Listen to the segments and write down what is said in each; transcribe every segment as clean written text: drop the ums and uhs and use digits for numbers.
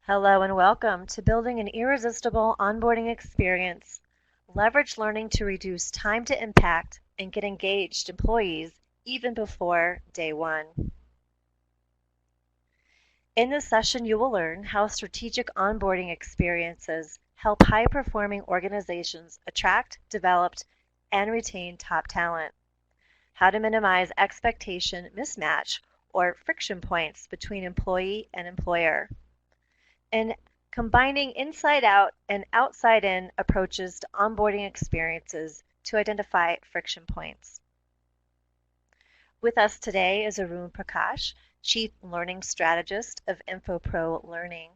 Hello and welcome to Building an Irresistible Onboarding Experience. Leverage learning to reduce time to impact and get engaged employees even before day one. In this session, you will learn how strategic onboarding experiences help high-performing organizations attract, develop, and retain top talent, how to minimize expectation mismatch or friction points between employee and employer, and combining inside out and outside in approaches to onboarding experiences to identify friction points. With us today is Arun Prakash, Chief Learning Strategist of Infopro Learning.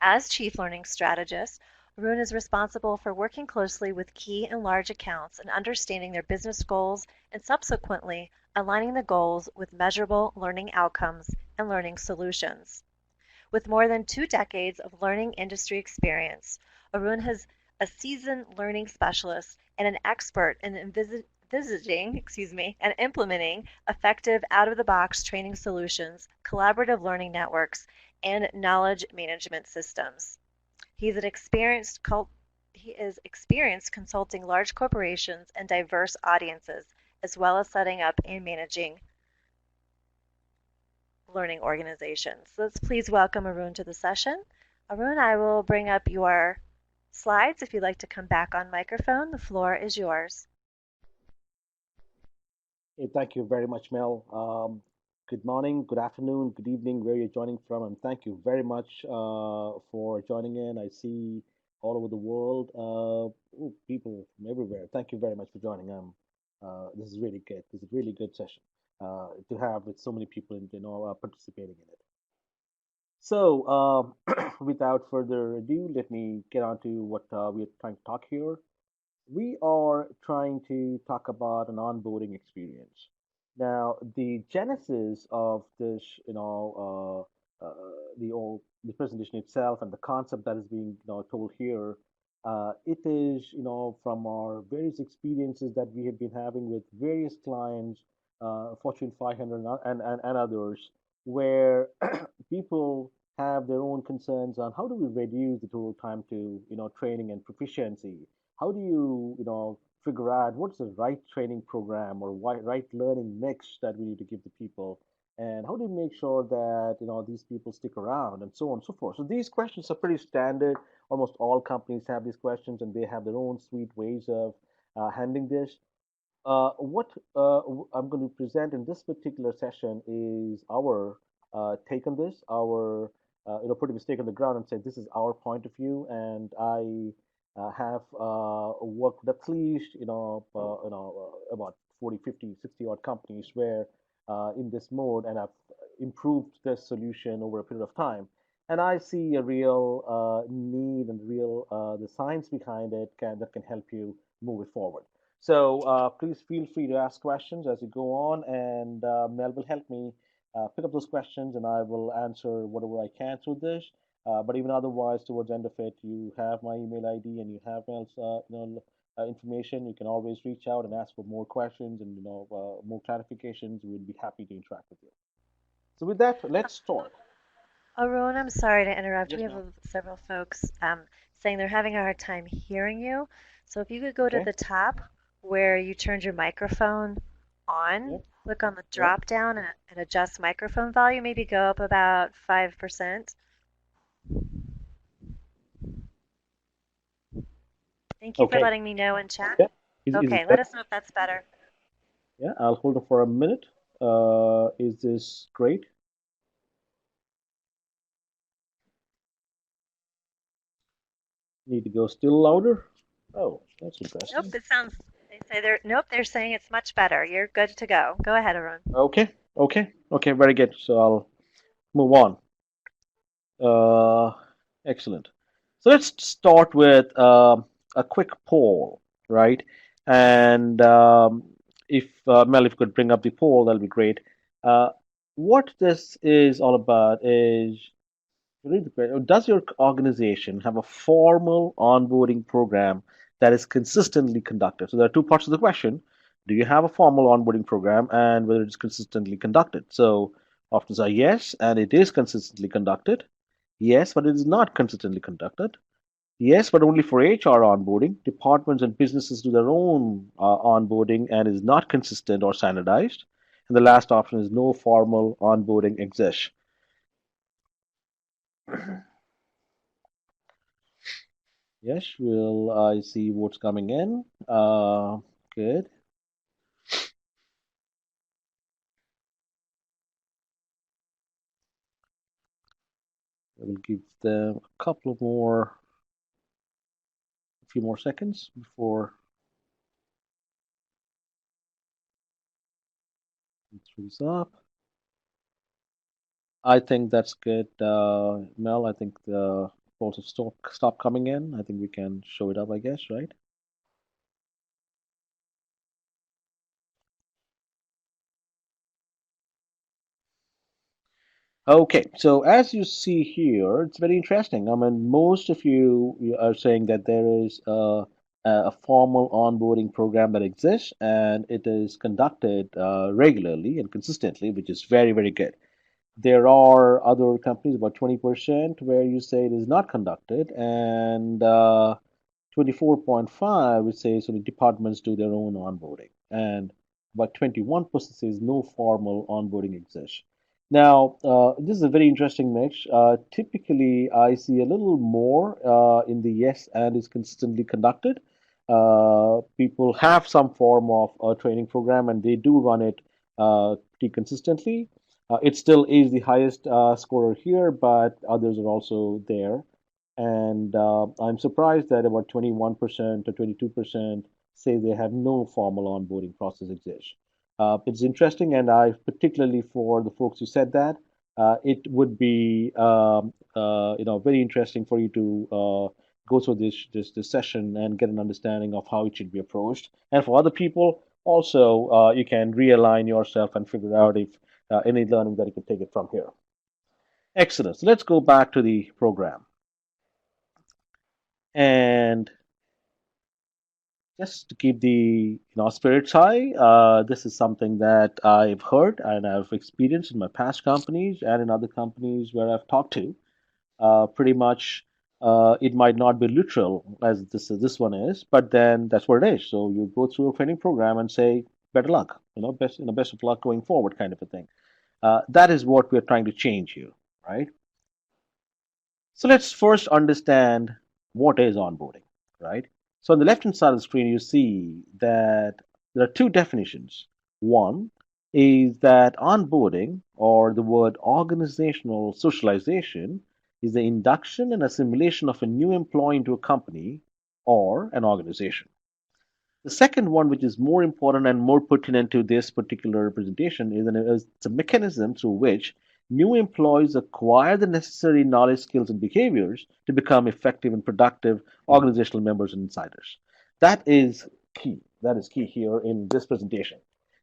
As Chief Learning Strategist, Arun is responsible for working closely with key and large accounts and understanding their business goals and subsequently aligning the goals with measurable learning outcomes and learning solutions. With more than 2 decades of learning industry experience, Arun is a seasoned learning specialist and an expert in envisaging and implementing effective out-of-the-box training solutions, collaborative learning networks, and knowledge management systems. He is experienced consulting large corporations and diverse audiences, as well as setting up and managing learning organizations. Let's please welcome Arun to the session. Arun, I will bring up your slides. If you'd like to come back on microphone, the floor is yours. Hey, thank you very much, Mel. Good morning, good afternoon, good evening, where you're joining from, and thank you very much for joining in. I see all over the world people from everywhere. Thank you very much for joining. This is really good. This is a really good session to have with so many people participating in it. So, without further ado, let me get on to what we're trying to talk here. We are trying to talk about an onboarding experience. Now, the genesis of this, the presentation itself and the concept that is being, told here, it is, from our various experiences that we have been having with various clients, Fortune 500 and others, where people have their own concerns on how do we reduce the total time to, training and proficiency. How do you, figure out what's the right training program or right learning mix that we need to give the people, and how do you make sure that these people stick around, and so on and so forth. So these questions are pretty standard. Almost all companies have these questions, and they have their own sweet ways of handling this. What I'm going to present in this particular session is our take on this, our putting a stake on the ground and say this is our point of view, and I have worked with at least about 40, 50, 60 odd companies where in this mode, and I've improved this solution over a period of time. And I see a real need and real the science behind it that can help you move it forward. So please feel free to ask questions as you go on, and Mel will help me pick up those questions, and I will answer whatever I can through this. But even otherwise, towards the end of it, you have my email ID and you have Mel's information. You can always reach out and ask for more questions and more clarifications. We'll be happy to interact with you. So with that, let's start. Arun, I'm sorry to interrupt. We Yes, have ma'am. several folks saying they're having a hard time hearing you. So if you could go to Okay. the top where you turned your microphone on, Yep. click on the Yep. drop down and adjust microphone volume, maybe go up about 5%. Thank you for Okay. letting me know in chat. Yeah. Is it Okay, let better? us know if that's better. Yeah. I'll hold it for a minute. Is this great? Need to go still louder? Oh, that's Nope, interesting. it sounds, they say they're saying it's much better. You're good to go. Go ahead, Arun. Okay. Okay. Okay. Very good. So I'll move on. Uh, Excellent. So let's start with a quick poll, right? And if Mel, if you could bring up the poll, that'll be great. Uh, what this is all about is read the question. Does your organization have a formal onboarding program that is consistently conducted? So there are two parts of the question. Do you have a formal onboarding program and whether it's consistently conducted? So options are yes, and it is consistently conducted. Yes, but it is not consistently conducted. Yes, but only for HR onboarding. Departments and businesses do their own onboarding and is not consistent or standardized. And the last option is no formal onboarding exists. Yes, will I see what's coming in? Good. I will give them a couple of more, a few more seconds before it throws up. I think that's good, Mel. I think the polls have stopped coming in. I think we can show it up, I guess, right? Okay, so as you see here, it's very interesting. I mean, most of you are saying that there is a formal onboarding program that exists and it is conducted regularly and consistently, which is very, very good. There are other companies, about 20%, where you say it is not conducted, and 24.5 which says sort of departments do their own onboarding, and about 21% says no formal onboarding exists. Now, this is a very interesting mix. Typically, I see a little more in the yes and is consistently conducted. People have some form of training program and they do run it pretty consistently. It still is the highest scorer here, but others are also there. And I'm surprised that about 21% or 22% say they have no formal onboarding process exists. It's interesting, and I particularly for the folks who said that, it would be very interesting for you to go through this session and get an understanding of how it should be approached. And for other people, also you can realign yourself and figure out if any learning that you can take it from here. Excellent. So let's go back to the program. And just to keep the spirits high, this is something that I've heard and I've experienced in my past companies and in other companies where I've talked to. Pretty much, it might not be literal as this one is, but then that's what it is. So you go through a training program and say, better luck, best of luck going forward, kind of a thing. That is what we're trying to change here, right? So let's first understand what is onboarding, right? So on the left-hand side of the screen, you see that there are two definitions. One is that onboarding, or the word organizational socialization, is the induction and assimilation of a new employee into a company or an organization. The second one, which is more important and more pertinent to this particular presentation, is a mechanism through which new employees acquire the necessary knowledge, skills, and behaviors to become effective and productive organizational members and insiders. That is key. That is key here in this presentation.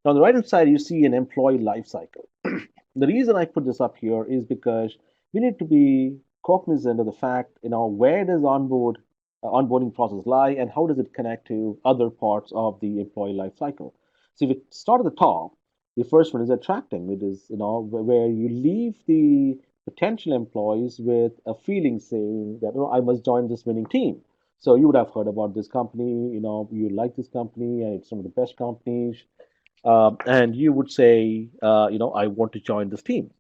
Now, on the right hand side, you see an employee life cycle. The reason I put this up here is because we need to be cognizant of the fact, where does onboarding process lie and how does it connect to other parts of the employee life cycle. So if we start at the top, the first one is attracting. It is, where you leave the potential employees with a feeling saying that, I must join this winning team. So you would have heard about this company, you like this company, and it's one of the best companies, and you would say, I want to join this team.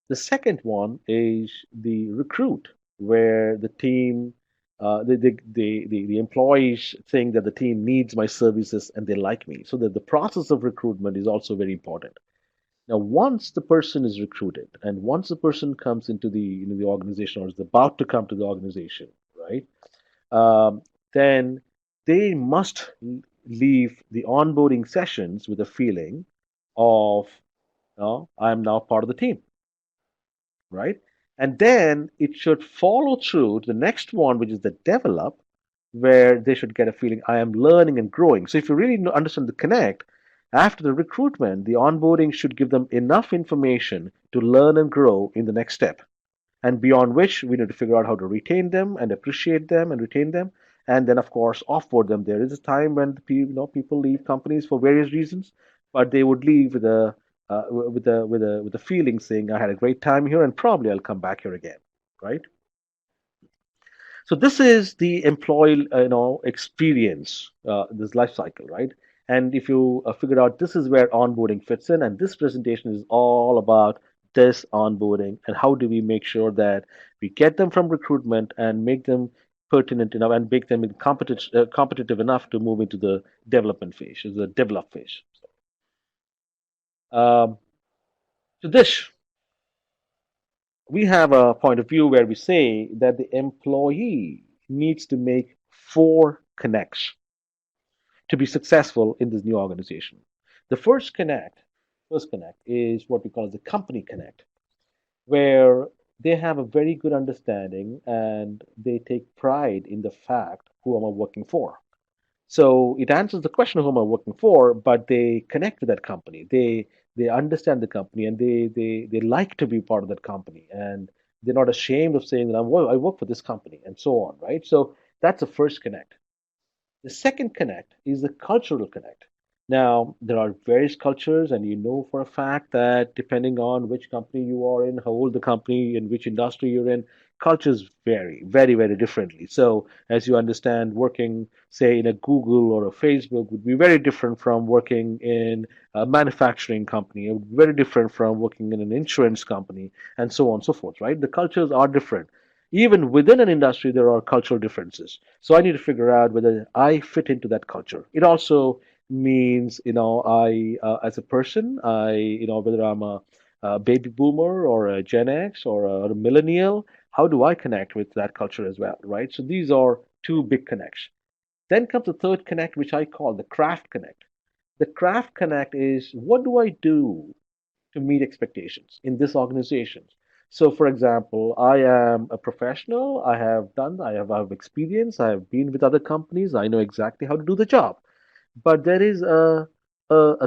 The second one is the recruit, where the team, the employees think that the team needs my services and they like me. So that the process of recruitment is also very important. Now, once the person is recruited and once the person comes into the organization or is about to come to the organization, right? Um, then they must leave the onboarding sessions with a feeling of, I'm now part of the team, right? And then it should follow through to the next one, which is the develop, where they should get a feeling I am learning and growing. So if you really understand the connect, after the recruitment, the onboarding should give them enough information to learn and grow in the next step, and beyond which we need to figure out how to retain them and appreciate them and retain them, and then of course offboard them. There is a time when people leave companies for various reasons, but they would leave with a feeling saying I had a great time here and probably I'll come back here again. right? So this is the employee, experience, this life cycle, right? And if you figure out this is where onboarding fits in, and this presentation is all about this onboarding and how do we make sure that we get them from recruitment and make them pertinent enough and make them competitive enough to move into the development phase, the develop phase. Um, so this we have a point of view where we say that the employee needs to make four connects to be successful in this new organization. The first connect is what we call as the company connect, where they have a very good understanding and they take pride in the fact who am I working for. So it answers the question of who am I working for, but they connect with that company. They understand the company and they like to be part of that company and they're not ashamed of saying that I work for this company and so on, right? So that's the first connect. The second connect is the cultural connect. Now, there are various cultures, and you know for a fact that depending on which company you are in, how old the company, in which industry you're in, cultures vary very, very differently. So, as you understand, working, say, in a Google or a Facebook would be very different from working in a manufacturing company. It would be very different from working in an insurance company, and so on and so forth, right? The cultures are different. Even within an industry, there are cultural differences. So I need to figure out whether I fit into that culture. It also means, as a person, whether I'm a baby boomer or a Gen X or a millennial, how do I connect with that culture as well, right? So these are two big connects. Then comes the third connect, which I call the craft connect. The craft connect is what do I do to meet expectations in this organization. So, for example, I am a professional. I have experience. I have been with other companies. I know exactly how to do the job. But there is a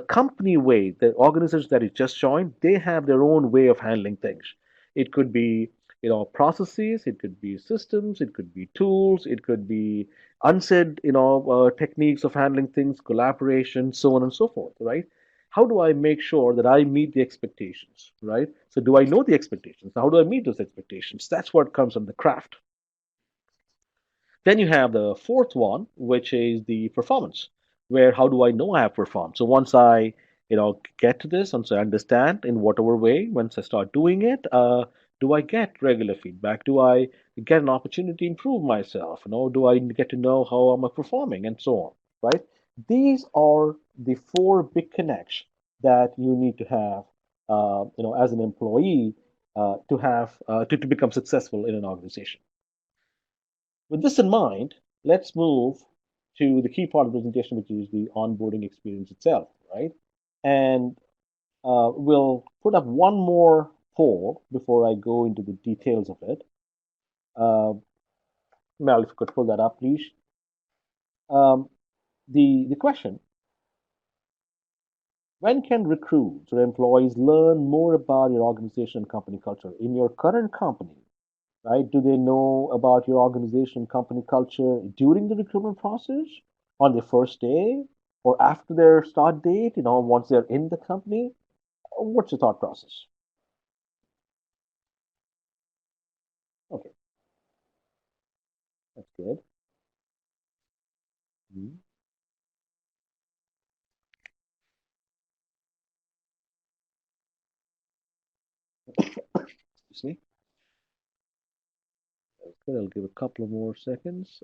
company way. The organizations that you just joined, they have their own way of handling things. It could be, processes. It could be systems. It could be tools. It could be unsaid, techniques of handling things, collaboration, so on and so forth, right? How do I make sure that I meet the expectations, right? So, do I know the expectations? How do I meet those expectations? That's what comes from the craft. Then you have the fourth one, which is the performance, where how do I know I have performed? So once I, get to this, once I understand in whatever way, once I start doing it, do I get regular feedback? Do I get an opportunity to improve myself? Do I get to know how am I performing and so on, right? These are the four big connects that you need to have, as an employee, to become successful in an organization. With this in mind, let's move to the key part of the presentation, which is the onboarding experience itself, right? And we'll put up one more poll before I go into the details of it. Uh, Mel, if you could pull that up, please. Um, the question: when can recruits or employees learn more about your organization and company culture in your current company? Right? Do they know about your organization, company culture during the recruitment process, on their first day, or after their start date? Once they're in the company, what's your thought process? Okay, that's good. Mhm. Excuse me. That's good. I'll give a couple of more seconds.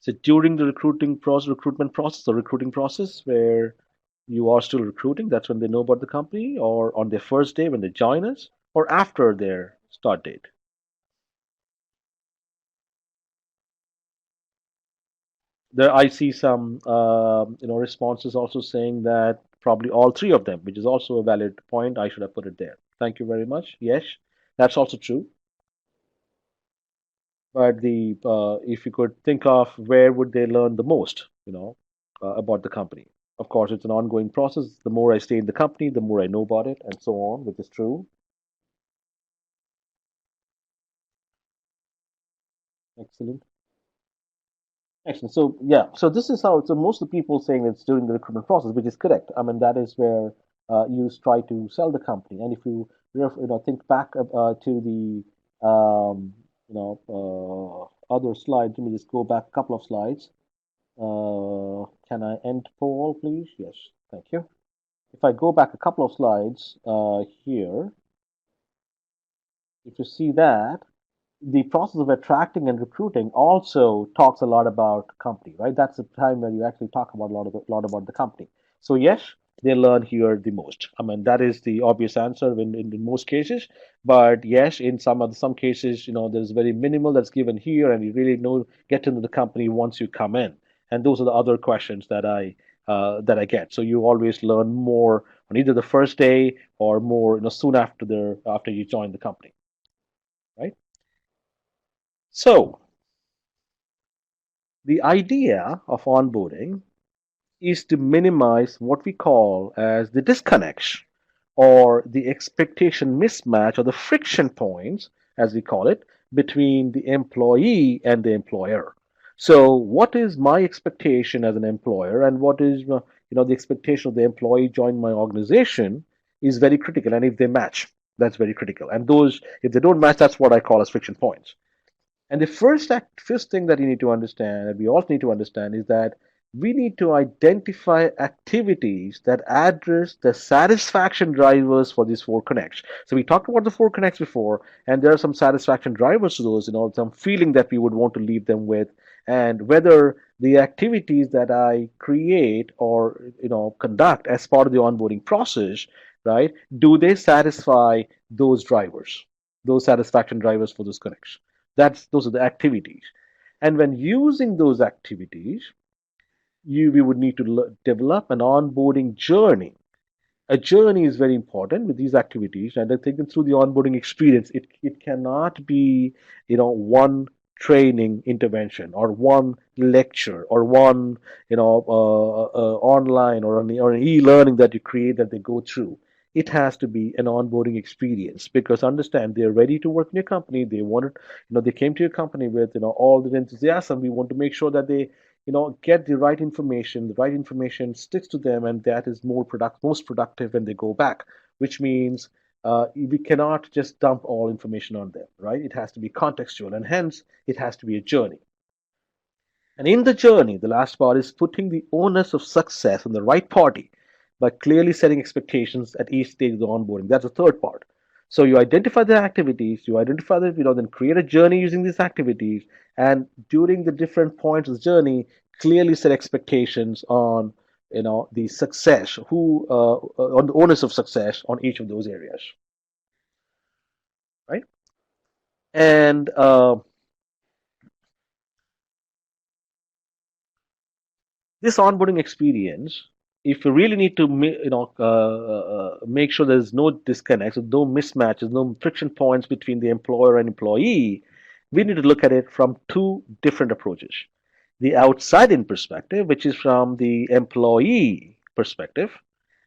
So during the recruitment process, or recruiting process, where you are still recruiting, that's when they know about the company, or on their first day when they join us, or after their start date. There, I see some responses also saying that probably all three of them, which is also a valid point. I should have put it there. Thank you very much. Yes, that's also true. But the if you could think of where would they learn the most, about the company. Of course, it's an ongoing process. The more I stay in the company, the more I know about it, and so on, which is true. Excellent. Excellent. So yeah, so this is how. So most of the people saying it's during the recruitment process, which is correct. I mean, that is where you try to sell the company. And if you think back to the other slides. Let me just go back a couple of slides. Can I end poll, please? Yes, thank you. If I go back a couple of slides here, if you see that, the process of attracting and recruiting also talks a lot about company, right? That's the time where you actually talk about a lot about the company. So yes, they learn here the most. I mean, that is the obvious answer in most cases. But yes, in some cases, there's very minimal that's given here, and you really get to know the company once you come in. And those are the other questions that I get. So you always learn more on either the first day or more, soon after you join the company, right? So the idea of onboarding is to minimize what we call as the disconnects or the expectation mismatch or the friction points, as we call it, between the employee and the employer. So, what is my expectation as an employer, and what is the expectation of the employee joining my organization is very critical. And if they match, that's very critical. And those, if they don't match, that's what I call as friction points. And the first thing that you need to understand, and we all need to understand, is that we need to identify activities that address the satisfaction drivers for these four connects. So we talked about the four connects before, and there are some satisfaction drivers to those, some feeling that we would want to leave them with, and whether the activities that I create or conduct as part of the onboarding process, right, do they satisfy those drivers, those satisfaction drivers for those connects? Those are the activities. And when using those activities, we would need to develop an onboarding journey. A journey is very important with these activities, and I think through the onboarding experience, it cannot be one training intervention or one lecture or one online or an e-learning that you create that they go through. It has to be an onboarding experience, because understand, they're ready to work in your company. They wanted, they came to your company with all the enthusiasm. We want to make sure that they get the right information. The right information sticks to them, and that is most productive when they go back, which means we cannot just dump all information on them, right? It has to be contextual, and hence it has to be a journey. And in the journey, the last part is putting the onus of success on the right party by clearly setting expectations at each stage of the onboarding. That's the third part. So you identify the activities, you identify the, then create a journey using these activities, and during the different points of the journey, clearly set expectations on, the success, on the onus of success on each of those areas, right? And this onboarding experience, if you really need to make sure there's no disconnects, no mismatches, no friction points between the employer and employee, we need to look at it from two different approaches: the outside in perspective, which is from the employee perspective,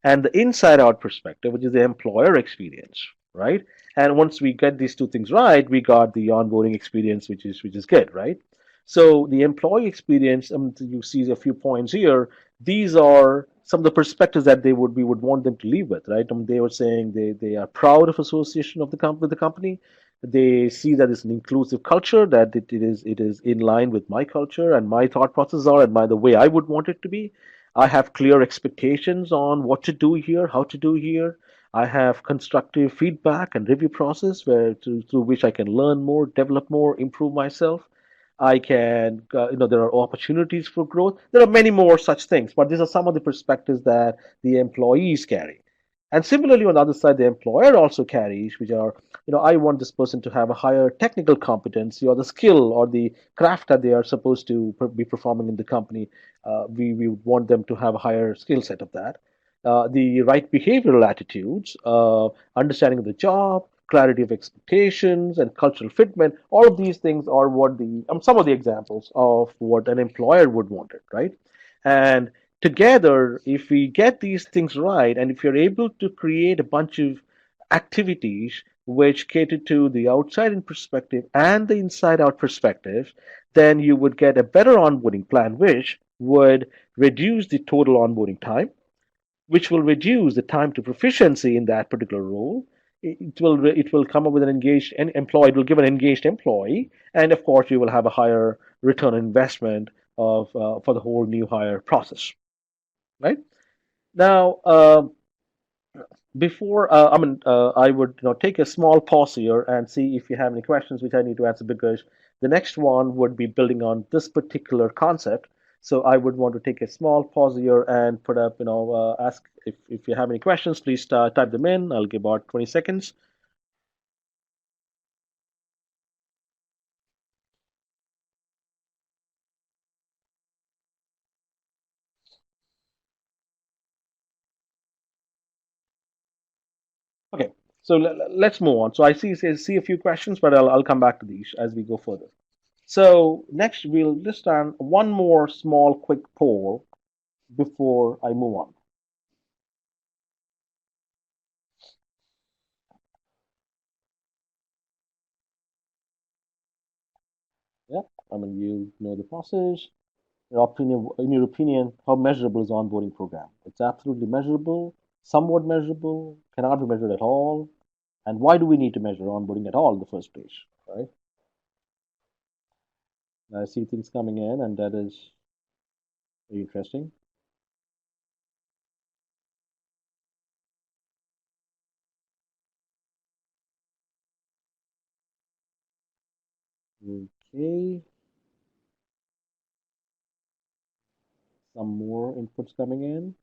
and the inside out perspective, which is the employer experience, right? And once we get these two things right, we got the onboarding experience, which is good, right? So the employee experience, you see a few points here. These are some of the perspectives that we would want them to leave with, right? They were saying they are proud of association of with the company. They see that it's an inclusive culture, that it is in line with my culture and my thought processes are, and by the way I would want it to be. I have clear expectations on what to do here, how to do here. I have constructive feedback and review process through which I can learn more, develop more, improve myself. I can, there are opportunities for growth. There are many more such things, but these are some of the perspectives that the employees carry. And similarly, on the other side, the employer also carries, which are, I want this person to have a higher technical competency or the skill or the craft that they are supposed to be performing in the company. We would want them to have a higher skill set of that. The right behavioral attitudes, understanding of the job, clarity of expectations, and cultural fitment. All of these things are what some of the examples of what an employer would want it, right? And together, if we get these things right, and if you're able to create a bunch of activities which cater to the outside in perspective and the inside out perspective, then you would get a better onboarding plan, which would reduce the total onboarding time, which will reduce the time to proficiency in that particular role. It will come up with an engaged employee. It will give an engaged employee, and of course, you will have a higher return on investment of for the whole new hire process. Right now, before I would take a small pause here and see if you have any questions which I need to answer, because the next one would be building on this particular concept. So I would want to take a small pause here and put up, ask if you have any questions, please type them in. I'll give about 20 seconds. Okay, so let's move on. So I see a few questions, but I'll come back to these as we go further. So next we'll just run one more small quick poll before I move on. Yeah, you know the process. In your opinion, how measurable is onboarding program? It's absolutely measurable, somewhat measurable, cannot be measured at all. And why do we need to measure onboarding at all in the first place? Right? I see things coming in, and that is very interesting. Okay, some more inputs coming in.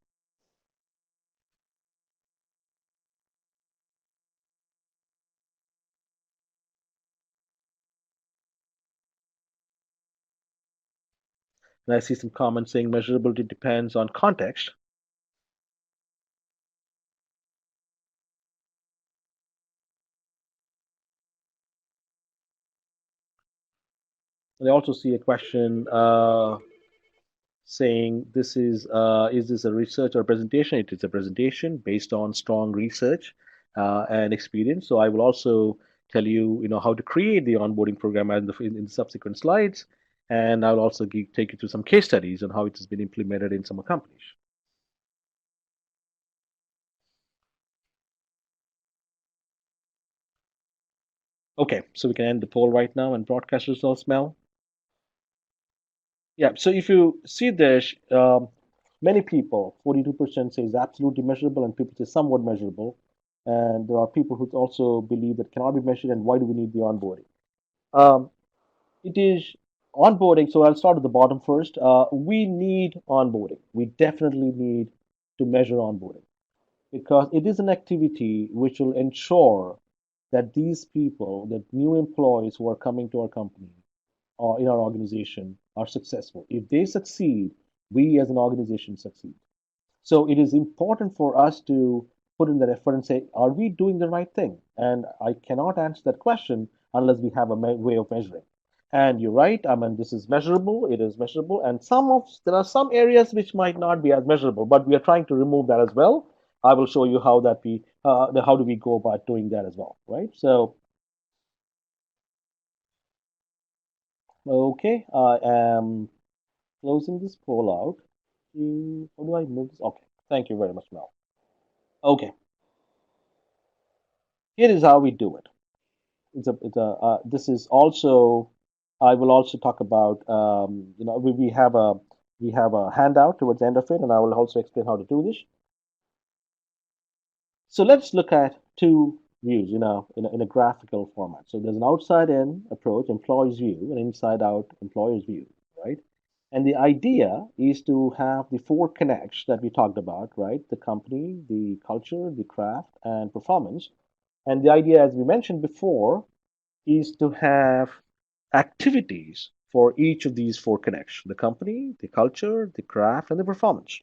And I see some comments saying measurability depends on context. And I also see a question saying this is this a research or presentation? It is a presentation based on strong research and experience. So I will also tell you, how to create the onboarding program in the subsequent slides, and I'll also take you through some case studies on how it has been implemented in some companies. Okay, so we can end the poll right now and broadcast results, Mel. Yeah, so if you see this, many people, 42% says absolutely measurable, and people say somewhat measurable. And there are people who also believe that cannot be measured, and why do we need the onboarding? Um, it is onboarding. So I'll start at the bottom first. We need onboarding. We definitely need to measure onboarding because it is an activity which will ensure that these people, that new employees who are coming to our company, in our organization are successful. If they succeed, we as an organization succeed. So it is important for us to put in that effort and say, are we doing the right thing? And I cannot answer that question unless we have a way of measuring. And you're right. This is measurable. It is measurable, and there are some areas which might not be as measurable, but we are trying to remove that as well. I will show you how do we go about doing that as well, right? So okay, I am closing this poll out. How do I move this? Okay, thank you very much, Mel. Okay, here is how we do it. This is also, I will also talk about, we have a handout towards the end of it, and I will also explain how to do this. So let's look at two views in a graphical format. So there's an outside in approach, employee's view, and inside out, employer's view, right? And the idea is to have the four connects that we talked about, right? The company, the culture, the craft, and performance. And the idea, as we mentioned before, is to have activities for each of these four connects: the company, the culture, the craft, and the performance,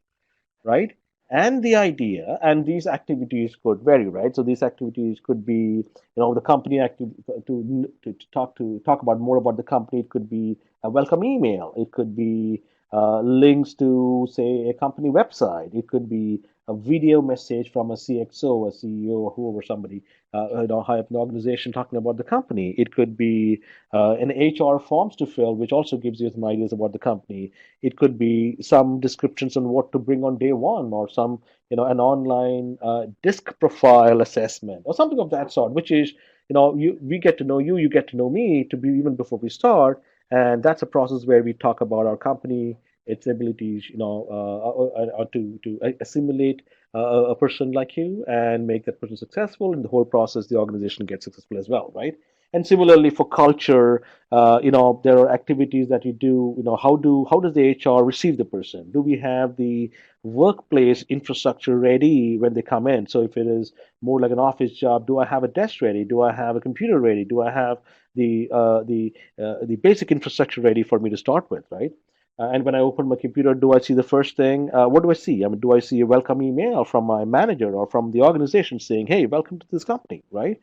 right? And the idea, and these activities could vary, right? So these activities could be, the company to talk about more about the company. It could be a welcome email. It could be links to, say, a company website. It could be a video message from a CXO, a CEO, or whoever, somebody, high up in the organization talking about the company. It could be an HR forms to fill, which also gives you some ideas about the company. It could be some descriptions on what to bring on day one, or some, an online disc profile assessment, or something of that sort, which is, we get to know you, you get to know me, to be even before we start. And that's a process where we talk about our company, its abilities, to assimilate a person like you and make that person successful. In the whole process, the organization gets successful as well, right? And similarly for culture, there are activities that you do. How does the HR receive the person? Do we have the workplace infrastructure ready when they come in? So if it is more like an office job, do I have a desk ready? Do I have a computer ready? Do I have the basic infrastructure ready for me to start with, right? And when I open my computer, do I see the first thing? What do I see? I mean, do I see a welcome email from my manager or from the organization saying, "Hey, welcome to this company," right?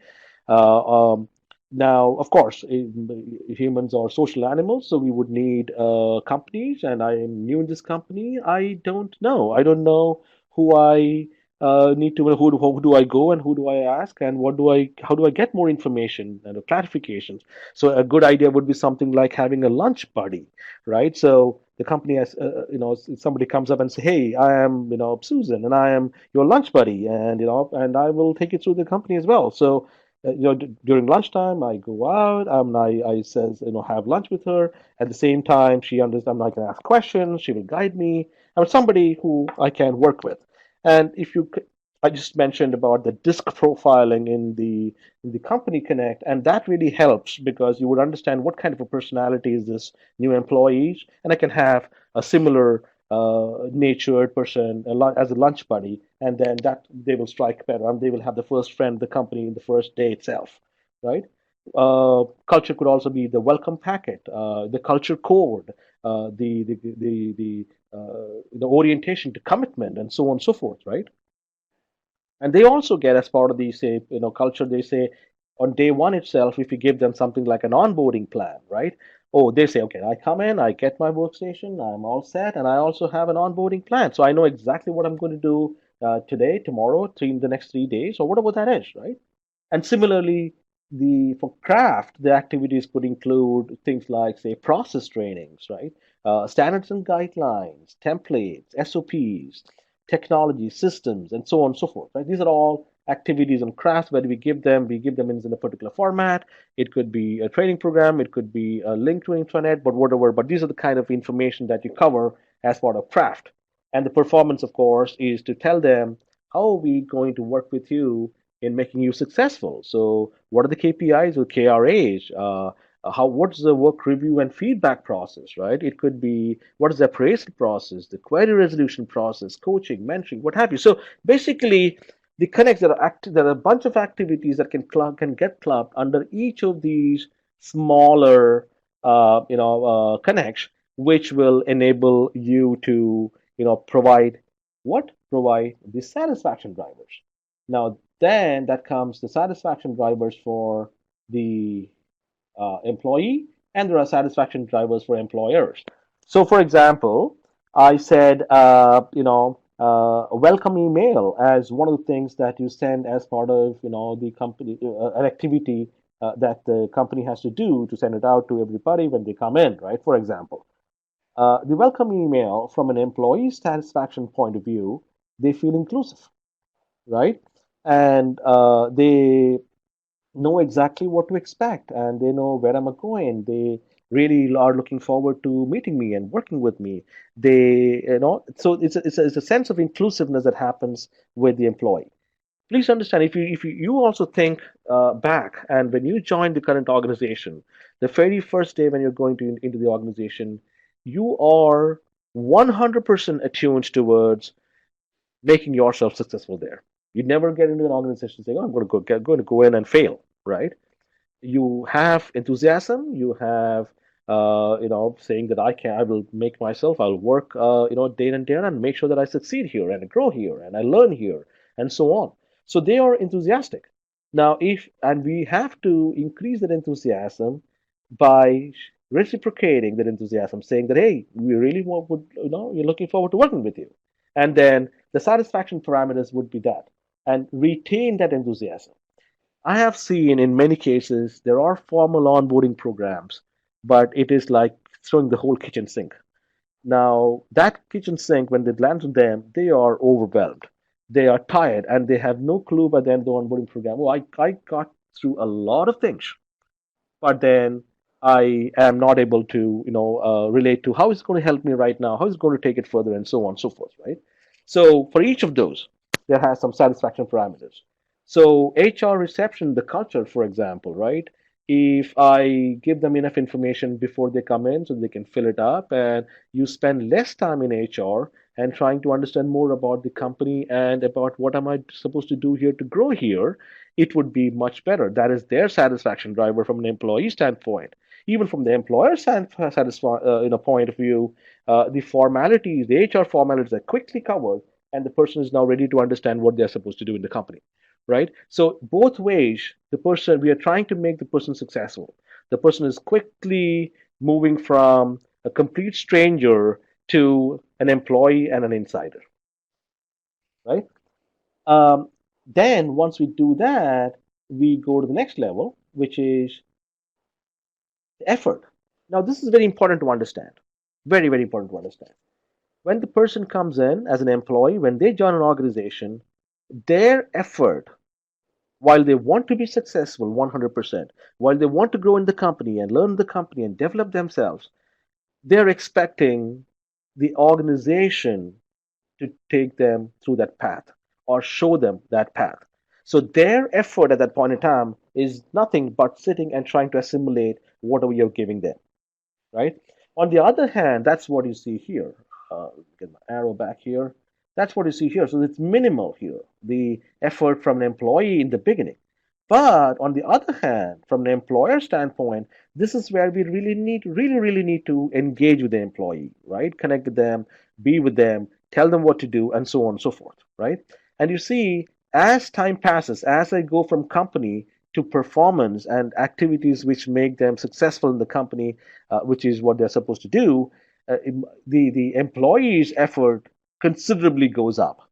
Uh, um, Now, of course, humans are social animals, so we would need companies. And I am new in this company. I don't know. I don't know who I need to. Who do I go and who do I ask and what do I? How do I get more information and clarifications? So a good idea would be something like having a lunch buddy, right? So the company has, somebody comes up and say, "Hey, I am, Susan, and I am your lunch buddy, and and I will take you through the company as well." So during lunchtime, I go out, I says, have lunch with her. At the same time, she understands I'm not going to ask questions. She will guide me. I'm somebody who I can work with. And I just mentioned about the disc profiling in the company connect, and that really helps because you would understand what kind of a personality is this new employee, and I can have a similar natured person as a lunch buddy, and then that they will strike better, and they will have the first friend, the company, in the first day itself, right? Culture could also be the welcome packet, the culture code, the orientation to commitment, and so on and so forth, right? And they also get as part of the say, culture, they say on day one itself, if you give them something like an onboarding plan, right? Oh, they say, okay, I come in, I get my workstation, I'm all set, and I also have an onboarding plan. So I know exactly what I'm going to do today, tomorrow, the next 3 days, or whatever that is, right? And similarly, the for craft, the activities could include things like, say, process trainings, right? Standards and guidelines, templates, SOPs, technology, systems, and so on and so forth, right? These are all activities on crafts where we give them in a particular format. It could be a training program, it could be a link to intranet, but whatever. But these are the kind of information that you cover as part of craft. And the performance, of course, is to tell them how are we going to work with you in making you successful. So, what are the KPIs or KRAs? What's the work review and feedback process, right? It could be what is the appraisal process, the query resolution process, coaching, mentoring, what have you. So basically, the connects there are a bunch of activities that can get clubbed under each of these smaller connects, which will enable you to provide the satisfaction drivers. Now, then that comes the satisfaction drivers for the employee, and there are satisfaction drivers for employers. So, for example, I said, a welcome email as one of the things that you send as part of, the company, an activity that the company has to do to send it out to everybody when they come in, right? For example, the welcome email from an employee satisfaction point of view, they feel inclusive, right? And they know exactly what to expect and they know where I'm going. They really are looking forward to meeting me and working with me. So it's a sense of inclusiveness that happens with the employee. Please understand, if you also think back, and when you join the current organization, the very first day when you're going into the organization, you are 100% attuned towards making yourself successful there. You never get into an organization saying, "Oh, I'm going to go in and fail," right? You have enthusiasm. You have, saying that I will make myself. I'll work, day in and day out and make sure that I succeed here and I grow here and I learn here and so on. So they are enthusiastic. Now, if and we have to increase that enthusiasm by reciprocating that enthusiasm, saying that, hey, we really want, would, you're looking forward to working with you. And then The satisfaction parameters would be that, and retain that enthusiasm. I have seen in many cases there are formal onboarding programs, but it is like throwing the whole kitchen sink. Now, that kitchen sink, when it lands on them, they are overwhelmed. They are tired and they have no clue by the end of the onboarding program. Oh, I got through a lot of things, but then I am not able to, relate to how it's going to help me right now, how it's going to take it further, and so on and so forth, right? So for each of those, there has some satisfaction parameters. So HR reception, the culture, for example, right? If I give them enough information before they come in so they can fill it up, and you spend less time in HR and trying to understand more about the company and about what am I supposed to do here to grow here, it would be much better. That is their satisfaction driver from an employee standpoint. Even from the employer point of view, the formalities, the HR formalities are quickly covered, and the person is now ready to understand what they're supposed to do in the company, right? So both ways, the person we are trying to make the person successful. The person is quickly moving from a complete stranger to an employee and an insider, right? Um, then once we do that, we go to the next level, which is the effort. Now, this is very important to understand. Very, very important to understand. When the person comes in as an employee, when they join an organization, their effort, while they want to be successful 100%, while they want to grow in the company and learn the company and develop themselves, they're expecting the organization to take them through that path or show them that path. So their effort at that point in time is nothing but sitting and trying to assimilate whatever you're giving them, right? On the other hand, that's what you see here. Get my arrow back here. That's what you see here. So it's minimal here, the effort from an employee in the beginning. But on the other hand, from an employer standpoint, this is where we really need to engage with the employee, right? Connect with them, be with them, tell them what to do, and so on and so forth, right? And you see, as time passes, as I go from company to performance and activities which make them successful in the company, which is what they're supposed to do, the employee's effort considerably goes up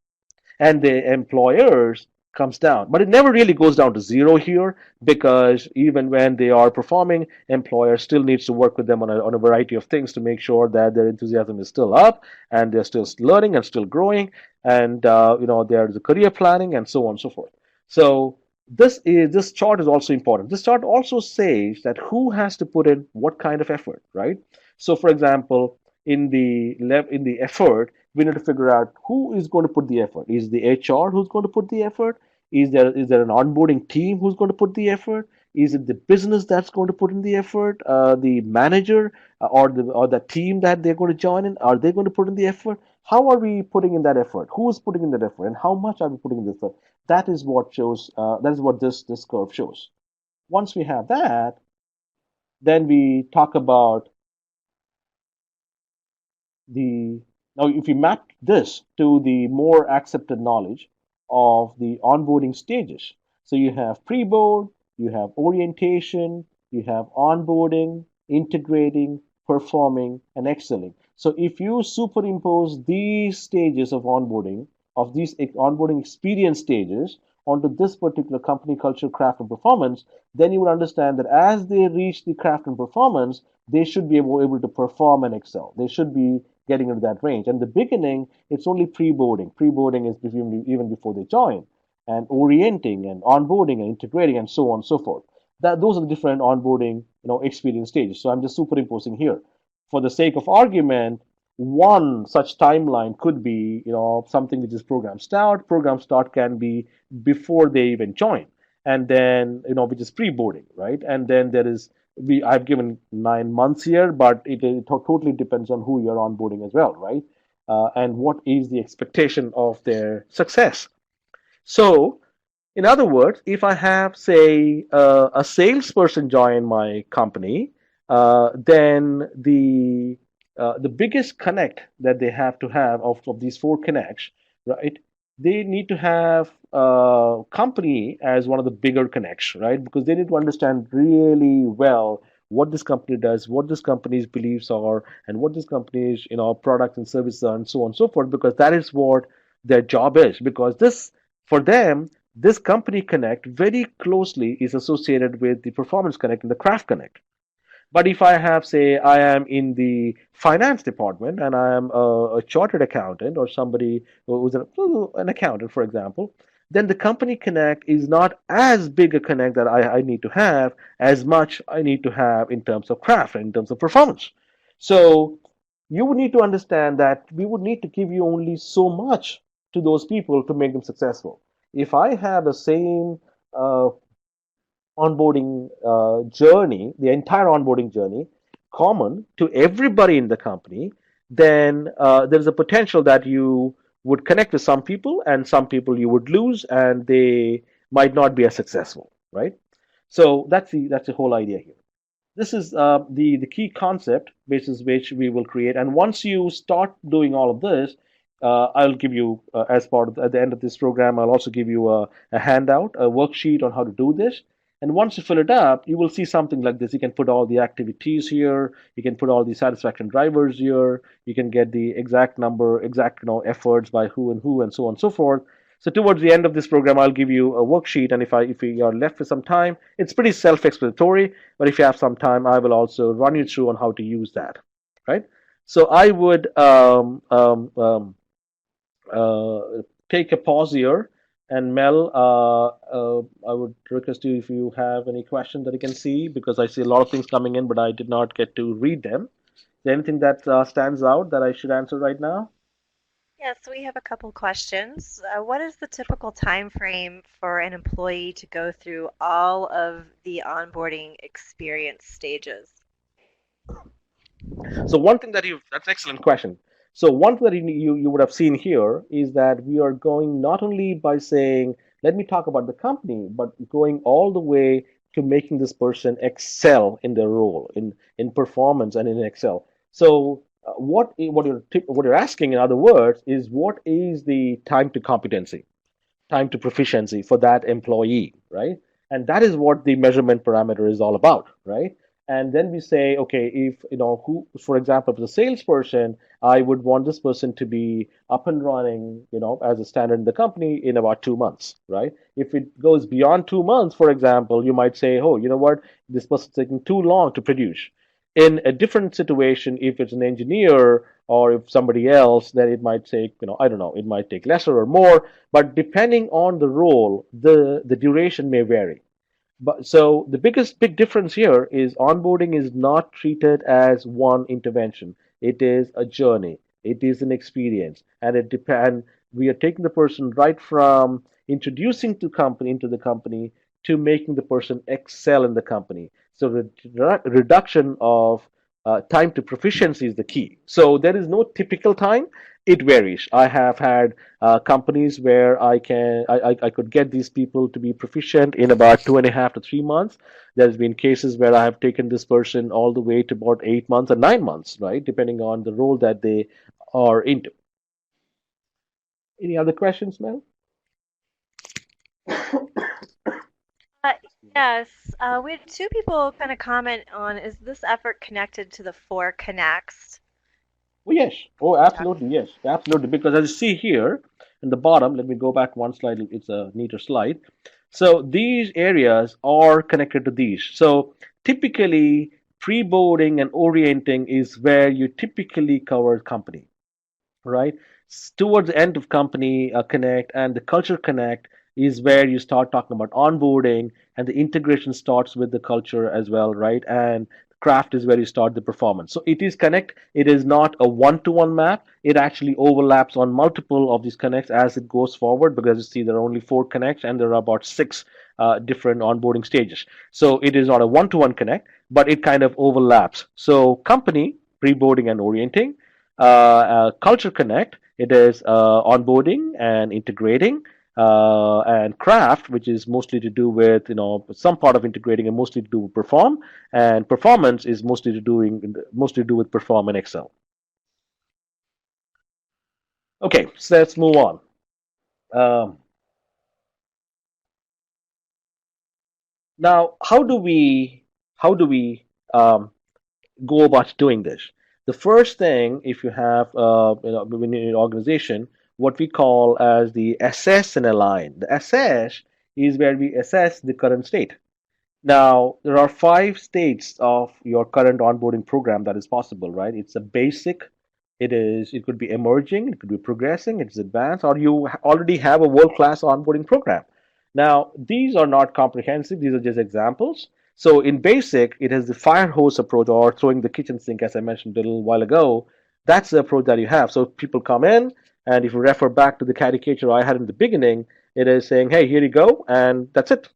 and the employers comes down. But it never really goes down to zero here because even when they are performing, employer still needs to work with them on a variety of things to make sure that their enthusiasm is still up and they're still learning and still growing, and there's a career planning and so on and so forth. So this chart is also important. This chart also says that who has to put in what kind of effort, right? So for example, in the effort, we need to figure out who is going to put the effort. Is the HR who's going to put the effort? Is there an onboarding team who's going to put the effort? Is it the business that's going to put in the effort? The manager or the team that they're going to join in? Are they going to put in the effort? How are we putting in that effort? Who is putting in that effort, and how much are we putting in the effort? That is what shows. That is what this curve shows. Once we have that, then we talk about the now if you map this to the more accepted knowledge of the onboarding stages, so you have pre-board, you have orientation, you have onboarding, integrating, performing, and excelling. So if you superimpose these stages of these onboarding experience stages onto this particular company culture, craft, and performance, then you would understand that as they reach the craft and performance, they should be able to perform and excel. They should be getting into that range. And the beginning, it's only pre-boarding. Pre-boarding is even before they join, and orienting and onboarding and integrating and so on and so forth. Those are the different onboarding experience stages. So I'm just superimposing here. For the sake of argument, one such timeline could be something which is program start. Program start can be before they even join, and then which is pre-boarding, right? And then there is I've given 9 months here, but it totally depends on who you're onboarding as well, right? And what is the expectation of their success. So, in other words, if I have, say, a salesperson join my company, then the biggest connect that they have to have of these four connects, right? They need to have company as one of the bigger connects, right? Because they need to understand really well what this company does, what this company's beliefs are, and what this company's products and services are, and so on and so forth. Because that is what their job is, because this, for them, this company connect very closely is associated with the performance connect and the craft connect. But if I have, say, I am in the finance department and I am a chartered accountant or somebody who's an accountant, for example, then the company connect is not as big a connect that I need to have as much I need to have in terms of craft and in terms of performance. So you would need to understand that we would need to give you only so much to those people to make them successful. If I have the same onboarding journey, the entire onboarding journey, common to everybody in the company, then there's a potential that you would connect with some people and some people you would lose and they might not be as successful, right? So that's the whole idea here. This is the key concept basis which we will create. And once you start doing all of this, I'll give you, as part of at the end of this program, I'll also give you a handout, a worksheet on how to do this. And once you fill it up, you will see something like this. You can put all the activities here. You can put all the satisfaction drivers here. You can get the exact number, exact efforts by who, and so on and so forth. So towards the end of this program, I'll give you a worksheet. And if you are left with some time, it's pretty self-explanatory. But if you have some time, I will also run you through on how to use that, right? So I would take a pause here. And Mel, I would request you if you have any questions that you can see, because I see a lot of things coming in, but I did not get to read them. Is there anything that stands out that I should answer right now? Yes, we have a couple questions. What is the typical time frame for an employee to go through all of the onboarding experience stages? So one thing that that's an excellent question. So one thing that you would have seen here is that we are going not only by saying, let me talk about the company, but going all the way to making this person excel in their role, in performance and in excel. So what you're asking, in other words, is what is the time to competency? Time to proficiency for that employee, right? And that is what the measurement parameter is all about, right? And then we say, okay, if who, for example, if the salesperson, I would want this person to be up and running, as a standard in the company in about 2 months, right? If it goes beyond 2 months, for example, you might say, oh, you know what, this person's taking too long to produce. In a different situation, if it's an engineer or if somebody else, then it might take, I don't know, it might take lesser or more, but depending on the role, the duration may vary. But so the biggest big difference here is onboarding is not treated as one intervention. It is a journey. It is an experience, and it depend. We are taking the person right from introducing to company into the company to making the person excel in the company. So the reduction of time to proficiency is the key. So there is no typical time. It varies. I have had companies where I could get these people to be proficient in about 2.5 to 3 months. There's been cases where I have taken this person all the way to about 8 months and 9 months, right, depending on the role that they are into. Any other questions, Mel? Uh, yes, we had two people kind of comment on, is this effort connected to the four connects Oh, yes. Oh, we talked? absolutely. Yes, absolutely. Because as you see here in the bottom, let me go back one slide. It's a neater slide. So these areas are connected to these. So typically, pre-boarding and orienting is where you typically cover company, right? Towards the end of company connect and the culture connect is where you start talking about onboarding, and the integration starts with the culture as well, right? And craft is where you start the performance. So it is connect. It is not a one-to-one map. It actually overlaps on multiple of these connects as it goes forward, because you see there are only 4 connects and there are about 6 different onboarding stages. So it is not a one-to-one connect, but it kind of overlaps. So company, pre-boarding and orienting, culture connect, it is onboarding and integrating, and craft, which is mostly to do with some part of integrating and mostly to do with perform, and performance is mostly to do with perform and excel. Okay, so let's move on. um, Now, how do we go about doing this? The first thing, if you have when you're in an organization, what we call as the assess and align. The assess is where we assess the current state. Now, there are five states of your current onboarding program that is possible, right? It's a basic, it could be emerging, it could be progressing, it's advanced, or you already have a world-class onboarding program. Now, these are not comprehensive, these are just examples. So in basic, it has the fire hose approach or throwing the kitchen sink, as I mentioned a little while ago. That's the approach that you have. So people come in, and if you refer back to the caricature I had in the beginning, it is saying, hey, here you go, and that's it.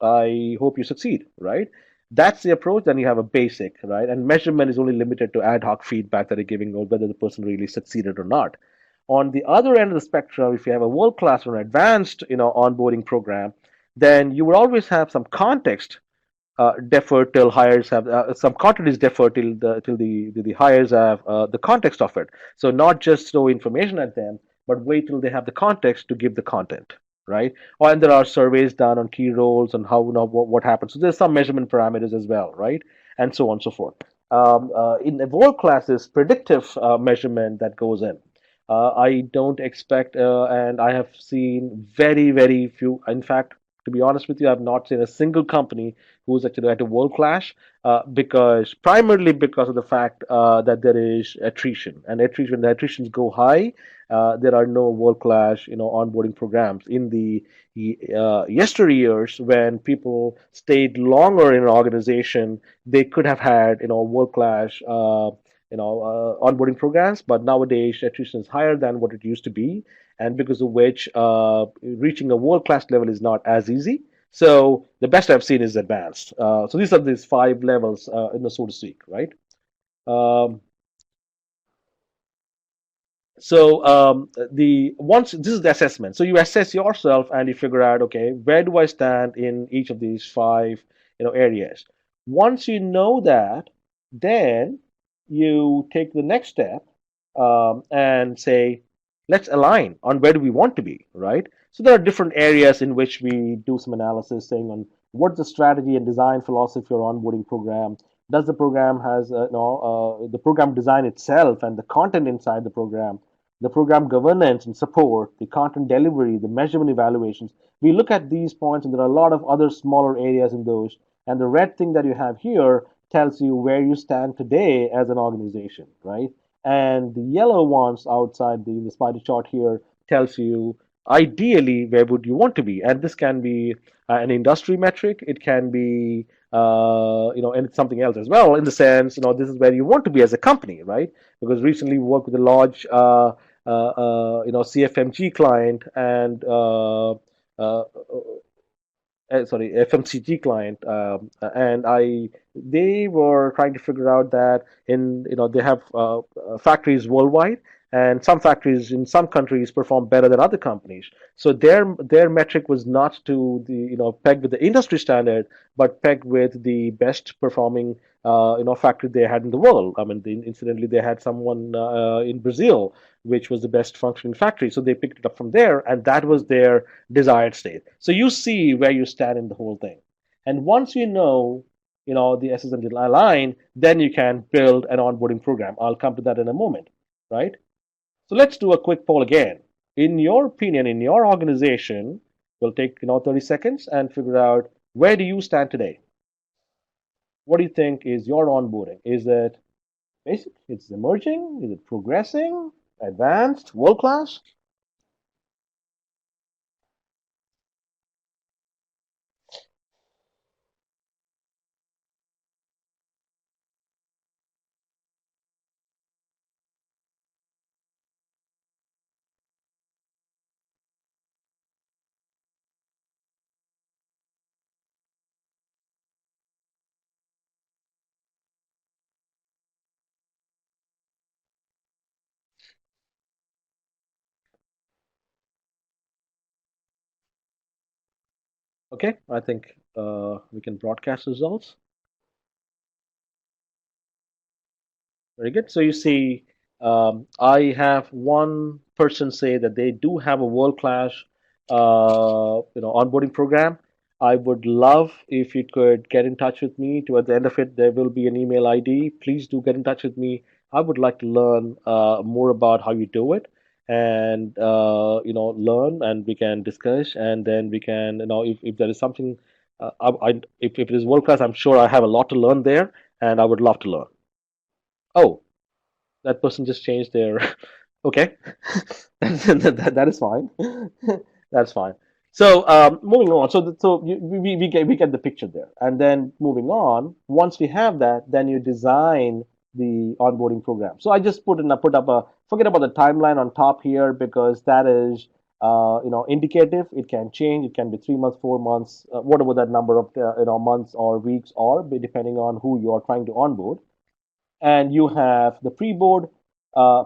I hope you succeed, right? That's the approach. Then you have a basic, right? And measurement is only limited to ad hoc feedback that you're giving or whether the person really succeeded or not. On the other end of the spectrum, if you have a world class or advanced, onboarding program, then you will always have some context deferred till hires have some content is deferred till the hires have the context of it. So not just throw information at them, but wait till they have the context to give the content, right? Or and there are surveys done on key roles and how what happens. So there's some measurement parameters as well, right? And so on and so forth. In the world classes, predictive measurement that goes in. I don't expect, and I have seen very few. In fact, to be honest with you, I've not seen a single company who's actually at a world class because primarily because of the fact that there is attrition and attrition. The attritions go high. There are no world class, onboarding programs in the yesteryears when people stayed longer in an organization. They could have had, world class. Onboarding programs, but nowadays attrition is higher than what it used to be, and because of which reaching a world class level is not as easy. So the best I've seen is advanced. So these are these five levels, so to speak, right? Um, the once this is the assessment. So you assess yourself and you figure out, okay, where do I stand in each of these five, areas. Once you know that, then you take the next step and say, let's align on where do we want to be, right? So there are different areas in which we do some analysis, saying on what's the strategy and design philosophy of your onboarding program. Does the program has the program design itself and the content inside the program governance and support, the content delivery, the measurement evaluations. We look at these points, and there are a lot of other smaller areas in those. And the red thing that you have here tells you where you stand today as an organization, right? And the yellow ones outside the spider chart here tells you ideally where would you want to be. And this can be an industry metric. It can be and it's something else as well. In the sense, this is where you want to be as a company, right? Because recently we worked with a large CFMG client and sorry, FMCG client, and they were trying to figure out that they have factories worldwide, and some factories in some countries perform better than other companies. So their metric was not to the pegged with the industry standard, but pegged with the best performing factory they had in the world. I mean, incidentally, they had someone in Brazil which was the best functioning factory. So they picked it up from there, and that was their desired state. So you see where you stand in the whole thing. And once the S's and the line, then you can build an onboarding program. I'll come to that in a moment, right? So let's do a quick poll again. In your opinion, in your organization, we'll take 30 seconds and figure out where do you stand today. What do you think is your onboarding? Is it basic? It's emerging? Is it progressing? Advanced? World class? Okay, I think we can broadcast results. Very good. So you see, I have one person say that they do have a world-class, onboarding program. I would love if you could get in touch with me. To at the end of it, there will be an email ID. Please do get in touch with me. I would like to learn more about how you do it. and learn, and we can discuss, and then we can, if there is something, if it is world class, I'm sure I have a lot to learn there, and I would love to learn. Oh, that person just changed their. Okay, that is fine. That's fine. So moving on. We get the picture there, and then moving on. Once we have that, then you design the onboarding program. So I put up a forget about the timeline on top here because that is indicative. It can change. It can be 3 months, 4 months, whatever that number of months or weeks are, depending on who you are trying to onboard. And you have the pre-board.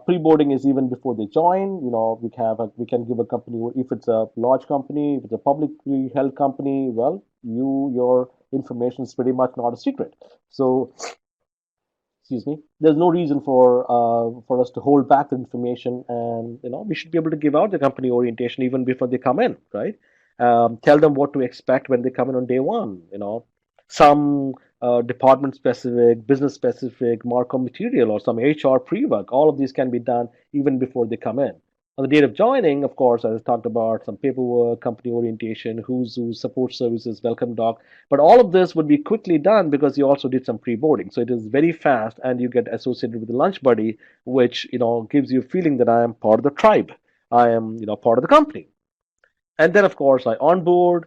Pre-boarding is even before they join. We can give a company, if it's a large company, if it's a publicly held company, well, your information is pretty much not a secret. So, excuse me, there's no reason for us to hold back the information, and we should be able to give out the company orientation even before they come in, right? Tell them what to expect when they come in on day one. Some department specific, business specific markup material, or some HR pre-work. All of these can be done even before they come in. On the date of joining, of course, as I talked about, some paperwork, company orientation, who's who, support services, welcome doc. But all of this would be quickly done because you also did some pre-boarding. So it is very fast, and you get associated with the lunch buddy, which gives you a feeling that I am part of the tribe. I am part of the company. And then, of course, I onboard.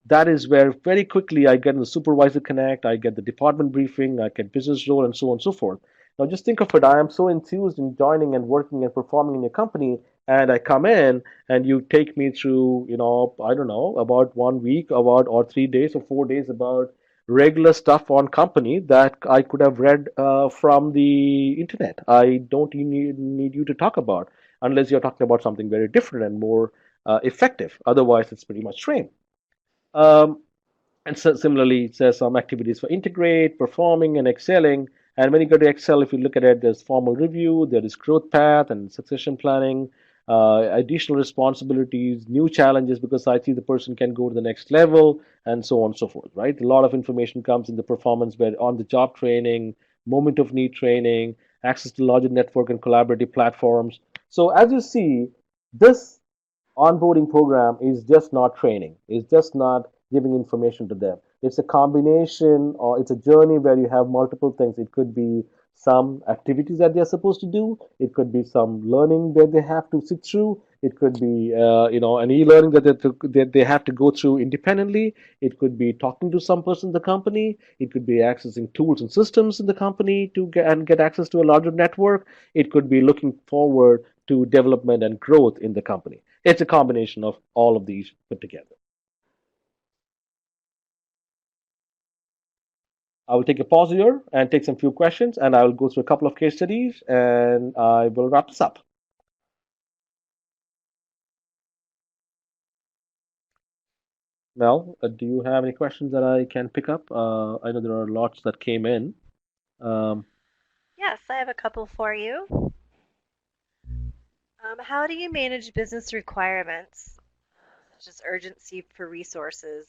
That is where very quickly I get in the supervisor connect, I get the department briefing, I get business role, and so on and so forth. Now, just think of it. I am so enthused in joining and working and performing in your company, and I come in and you take me through, I don't know, about 1 week, about or 3 days or 4 days about regular stuff on company that I could have read from the internet. I don't need you to talk about unless you're talking about something very different and more effective. Otherwise, it's pretty much same. Um, and so similarly, it says some activities for integrate, performing, and excelling. And when you go to Excel, if you look at it, there's formal review, there is growth path and succession planning, additional responsibilities, new challenges because I see the person can go to the next level, and so on and so forth, right? A lot of information comes in the performance, where on the job training, moment of need training, access to larger network and collaborative platforms. So as you see, this onboarding program is just not training. It's just not giving information to them. It's a combination, or it's a journey where you have multiple things. It could be some activities that they're supposed to do. It could be some learning that they have to sit through. It could be, an e-learning that they have to go through independently. It could be talking to some person in the company. It could be accessing tools and systems in the company to get access to a larger network. It could be looking forward to development and growth in the company. It's a combination of all of these put together. I will take a pause here and take some few questions, and I will go through a couple of case studies, and I will wrap this up. Mel, do you have any questions that I can pick up? I know there are lots that came in. Um, Yes, I have a couple for you. How do you manage business requirements, such as urgency for resources,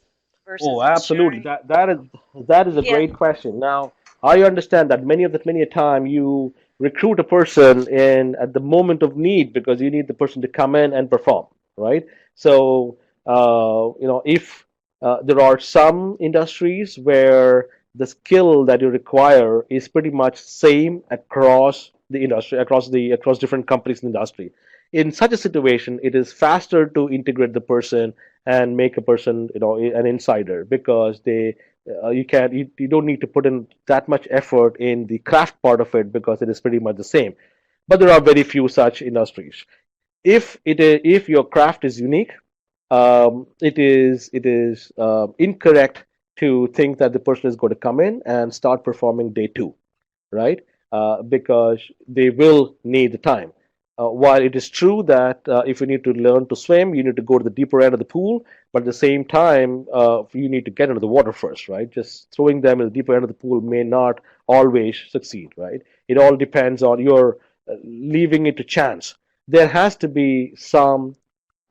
Oh, versus absolutely. ensuring? That is a Yeah. great question. Now, I understand that many a time you recruit a person in at the moment of need because you need the person to come in and perform, right? So, if there are some industries where the skill that you require is pretty much same across the industry, across different companies in the industry. In such a situation, it is faster to integrate the person and make a person an insider because you don't need to put in that much effort in the craft part of it because it is pretty much the same. But there are very few such industries. If your craft is unique, it is incorrect to think that the person is going to come in and start performing day two, right? Because they will need the time. While it is true that if you need to learn to swim, you need to go to the deeper end of the pool, but at the same time, you need to get into the water first, right? Just throwing them in the deeper end of the pool may not always succeed, right? It all depends on your leaving it to chance. There has to be some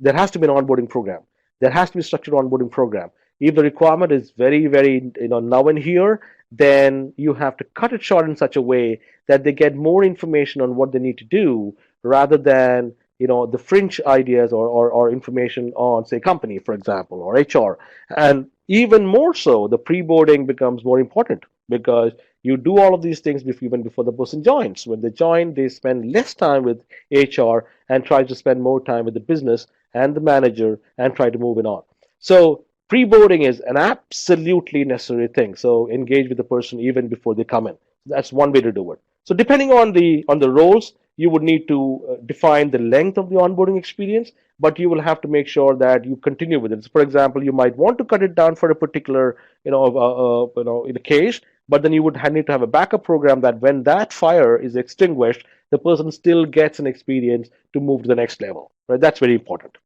there has to be an onboarding program. There has to be a structured onboarding program. If the requirement is very, very now and here, then you have to cut it short in such a way that they get more information on what they need to do rather than the fringe ideas or information on, say, company, for example, or HR. And even more so, the pre-boarding becomes more important because you do all of these things even before the person joins. When they join, they spend less time with HR and try to spend more time with the business and the manager and try to move it on. So pre-boarding is an absolutely necessary thing. So engage with the person even before they come in. That's one way to do it. So depending on the roles, you would need to define the length of the onboarding experience, but you will have to make sure that you continue with it. So for example, you might want to cut it down for a particular, in a case, but then you would need to have a backup program that when that fire is extinguished, the person still gets an experience to move to the next level. Right? That's very important.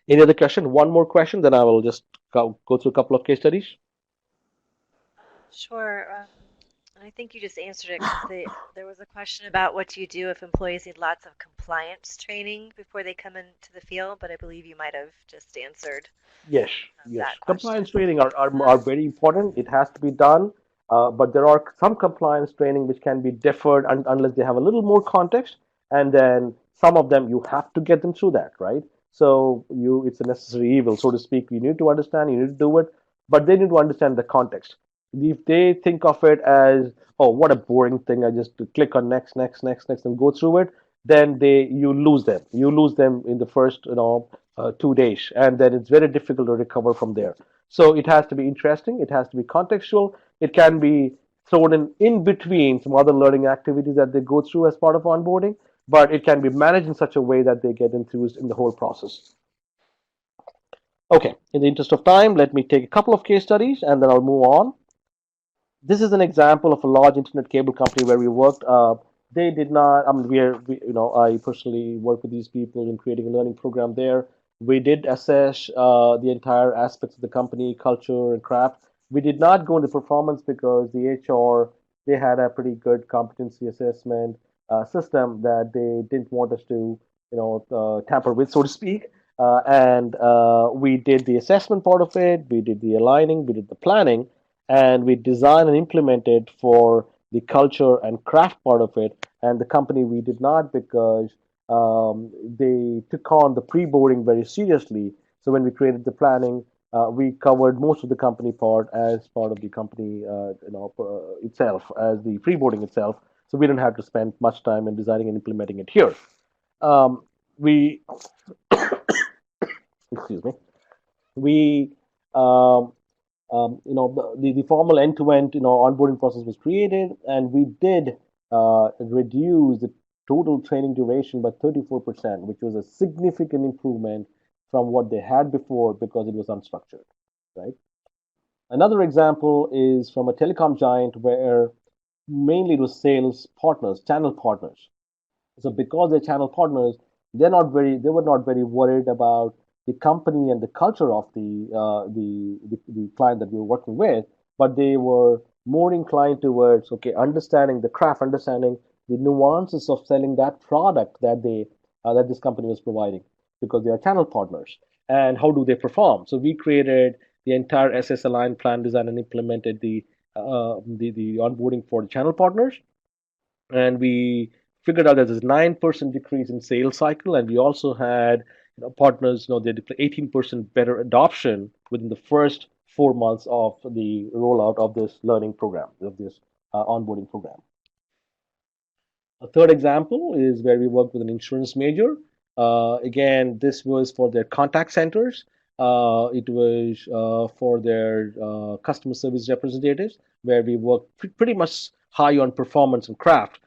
Any other question? One more question, then I will just go through a couple of case studies. Sure. And I think you just answered it because there was a question about what do you do if employees need lots of compliance training before they come into the field, but I believe you might have just answered Yes, yes. that question. Compliance training are very important. It has to be done. But there are some compliance training which can be deferred unless they have a little more context. And then some of them you have to get them through that, right? So it's a necessary evil, so to speak. You need to understand, you need to do it, but they need to understand the context. If they think of it as, oh, what a boring thing, I just click on next, next, next, next, and go through it, then you lose them. You lose them in the first, 2 days, and then it's very difficult to recover from there. So it has to be interesting. It has to be contextual. It can be thrown in between some other learning activities that they go through as part of onboarding, but it can be managed in such a way that they get enthused in the whole process. Okay, in the interest of time, let me take a couple of case studies and then I'll move on. This is an example of a large internet cable company where we worked. They did not. I mean, I personally work with these people in creating a learning program there. We did assess the entire aspects of the company, culture, and craft. We did not go into performance because the HR, they had a pretty good competency assessment system that they didn't want us to, tamper with, so to speak. And we did the assessment part of it. We did the aligning. We did the planning, and we designed and implemented for the culture and craft part of it. And the company we did not because they took on the pre-boarding very seriously. So when we created the planning, we covered most of the company part as part of the company, itself as the pre-boarding itself. So we didn't have to spend much time in designing and implementing it here. We Excuse me. We um, the formal end-to-end onboarding process was created, and we did reduce the total training duration by 34%, which was a significant improvement from what they had before because it was unstructured, right? Another example is from a telecom giant where mainly it was sales partners, channel partners. So because they're channel partners, they were not very worried about the company and the culture of the client that we were working with, but they were more inclined towards, okay, understanding the craft, understanding the nuances of selling that product that this company was providing because they are channel partners, and how do they perform. So we created the entire SS Align plan design and implemented the onboarding for the channel partners, and we figured out that there's a 9% decrease in sales cycle, and we also had partners, they deploy 18% better adoption within the first 4 months of the rollout of this learning program, of this onboarding program. A third example is where we worked with an insurance major. Again, this was for their contact centers. It was for their customer service representatives, where we worked pretty much high on performance and craft.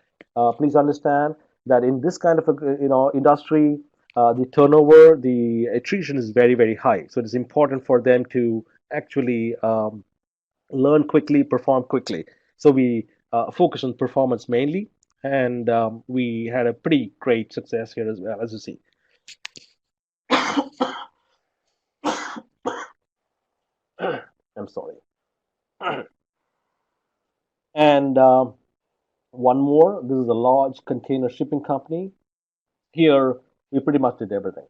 Please understand that in this kind of a industry, the turnover, the attrition is very very high. So it is important for them to actually learn quickly, perform quickly. So we focus on performance mainly, and we had a pretty great success here as well, as you see. I'm sorry. And one more. This is a large container shipping company. Here, we pretty much did everything.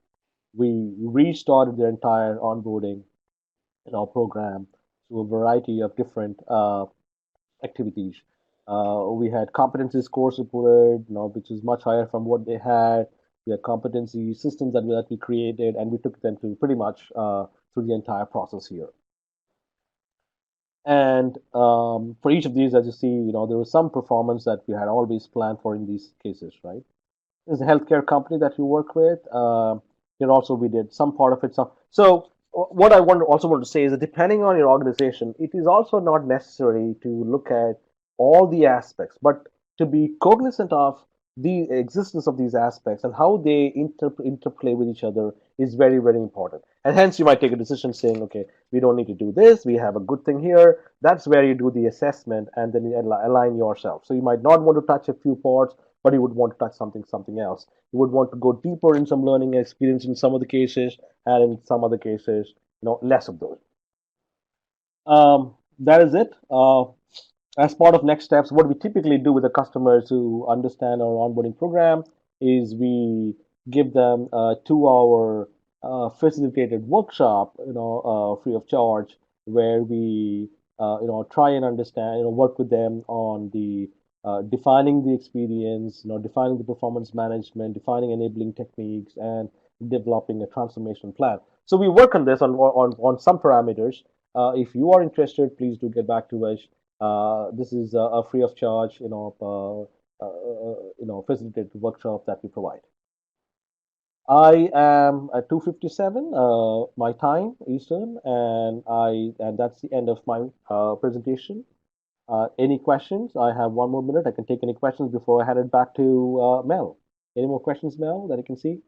We restarted their entire onboarding in our program through a variety of different activities. We had competency scores reported, which is much higher from what they had. we had competency systems that we created, and we took them to pretty much through the entire process here. And for each of these, as you see, there was some performance that we had always planned for in these cases, right? Is a healthcare company that you work with. Here also we did some part of it. So what I also want to say is that depending on your organization, it is also not necessary to look at all the aspects, but to be cognizant of the existence of these aspects and how they interplay with each other is very, very important. And hence, you might take a decision saying, okay, we don't need to do this. We have a good thing here. That's where you do the assessment and then you align yourself. So you might not want to touch a few parts, but you would want to touch something else. You would want to go deeper in some learning experience in some of the cases, and in some other cases, less of those. That is it. As part of next steps, what we typically do with the customers who understand our onboarding program is we give them a 2 hour facilitated workshop, free of charge, where we, try and understand, work with them on the defining the experience, defining the performance management, defining enabling techniques, and developing a transformation plan. So we work on this on some parameters. If you are interested, please do get back to us. This is a free of charge, facilitated workshop that we provide. I am at 2:57 my time Eastern, and that's the end of my presentation. Any questions? I have 1 more minute. I can take any questions before I hand it back to Mel. Any more questions, Mel, that you can see?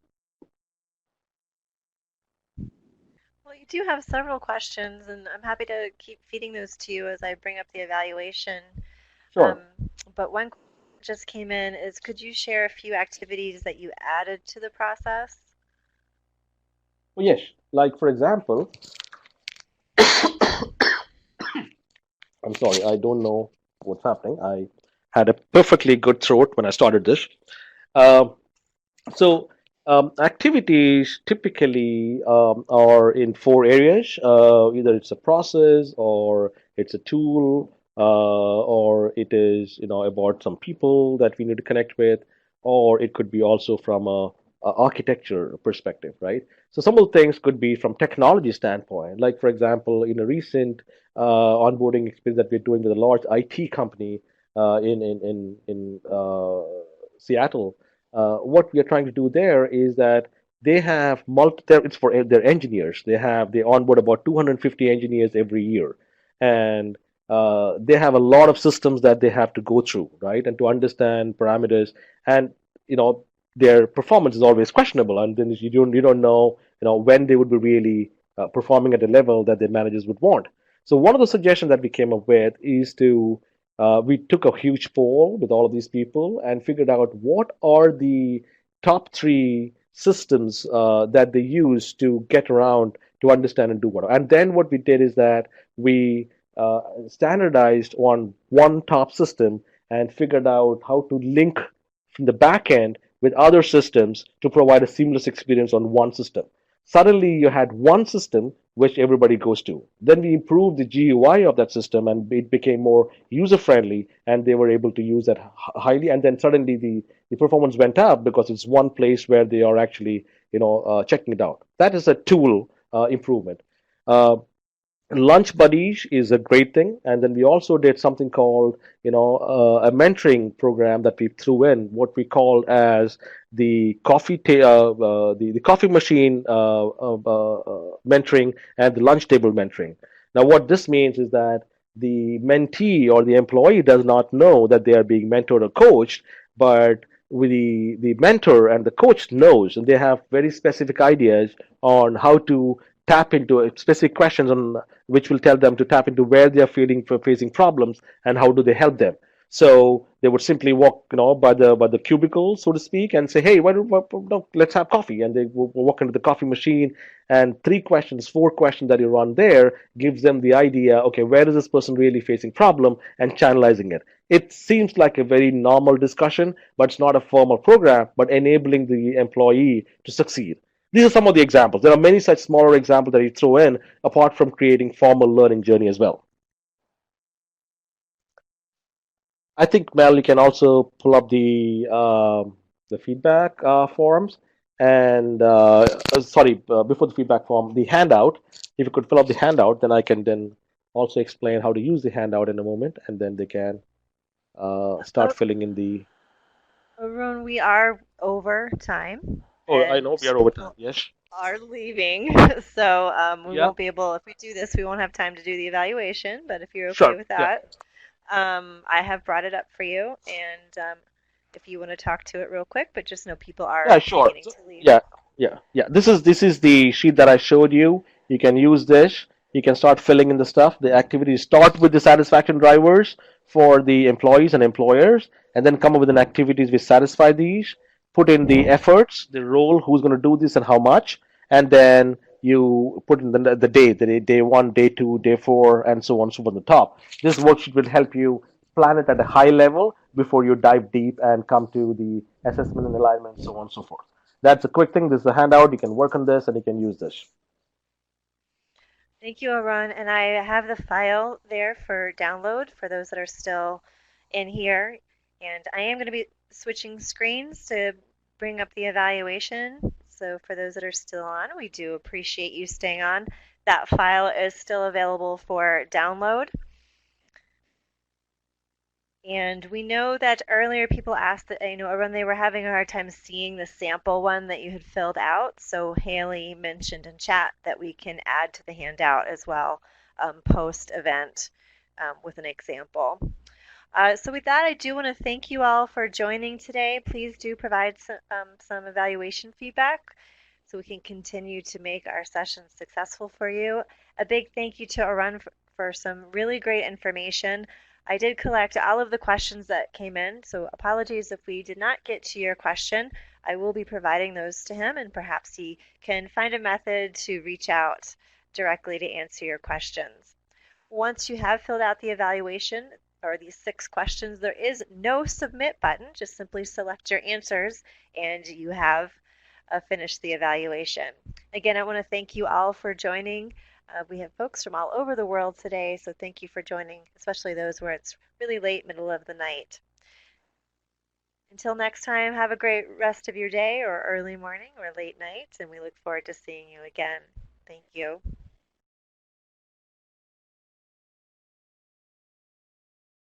Well, you do have several questions, and I'm happy to keep feeding those to you as I bring up the evaluation. Sure. Um, but one question that just came in is, could you share a few activities that you added to the process? Well, yes. Like for example, I'm sorry, I don't know what's happening. I had a perfectly good throat when I started this. Uh, So, activities typically are in four areas. Either it's a process, or it's a tool, or it is about some people that we need to connect with, or it could be also from a architecture perspective, right? So some of the things could be from technology standpoint. Like for example, in a recent onboarding experience that we're doing with a large IT company in Seattle, what we are trying to do there is that they have it's for their engineers. They onboard about 250 engineers every year, and they have a lot of systems that they have to go through, right? And to understand parameters, and you know their performance is always questionable, and then you don't know when they would be really performing at a level that their managers would want. So one of the suggestions that we came up with is to we took a huge poll with all of these people and figured out what are the top three systems that they use to get around to understand and do what. And then what we did is that we standardized on one top system and figured out how to link from the back end with other systems to provide a seamless experience on one system. Suddenly, you had one system which everybody goes to. Then we improved the GUI of that system and it became more user friendly, and they were able to use that highly. And then suddenly the performance went up because it's one place where they are actually checking it out. That is a tool improvement. Uh, Lunch buddies is a great thing, and then we also did something called a mentoring program that we threw in, what we called as the coffee machine mentoring and the lunch table mentoring. Now what this means is that the mentee or the employee does not know that they are being mentored or coached, but the mentor and the coach knows, and they have very specific ideas on how to tap into specific questions on which will tell them to tap into where they are facing problems and how do they help them. So they would simply walk, by the cubicle, so to speak, and say, "Hey, no, let's have coffee." And they will walk into the coffee machine, and 3 questions, 4 questions that you run there gives them the idea. Okay, where is this person really facing problem, and channelizing it. It seems like a very normal discussion, but it's not a formal program, but enabling the employee to succeed. These are some of the examples. There are many such smaller examples that you throw in, apart from creating formal learning journey as well. I think Mel, you can also pull up the the feedback forms, and sorry, before the feedback form, the handout. If you could fill up the handout, then I can then also explain how to use the handout in a moment, and then they can start Oh, filling in the. Arun, we are over time, Oh, I and know we are over time. people Yes. are leaving, so we Yeah. won't be able. If we do this, we won't have time to do the evaluation. But if you're okay Sure. with Yeah. that, I have brought it up for you, and if you want to talk to it real quick, but just know people Yeah, are sure. beginning So, to leave. yeah, yeah. This is the sheet that I showed you. You can use this. You can start filling in the stuff. The activities start with the satisfaction drivers for the employees and employers, and then come up with an activities which satisfy these. Put in the efforts, the role, who's going to do this, and how much, and then you put in the day, day one, day two, day four, and so on, so on the top. This worksheet will help you plan it at a high level before you dive deep and come to the assessment and alignment, so on and so forth. That's a quick thing. This is a handout. You can work on this and you can use this. Thank you, Arun. And I have the file there for download for those that are still in here. And I am going to be switching screens to bring up the evaluation. So for those that are still on, we do appreciate you staying on. That file is still available for download. And we know that earlier people asked that, Arun, they were having a hard time seeing the sample one that you had filled out. So Haley mentioned in chat that we can add to the handout as well post event with an example. So with that, I do want to thank you all for joining today. Please do provide some evaluation feedback so we can continue to make our sessions successful for you. A big thank you to Arun for some really great information. I did collect all of the questions that came in, so apologies if we did not get to your question. I will be providing those to him, and perhaps he can find a method to reach out directly to answer your questions. Once you have filled out the evaluation, or these 6 questions, there is no submit button. Just simply select your answers and you have finished the evaluation. Again, I want to thank you all for joining. We have folks from all over the world today, so thank you for joining, especially those where it's really late, middle of the night. Until next time, have a great rest of your day or early morning or late night, and we look forward to seeing you again. Thank you.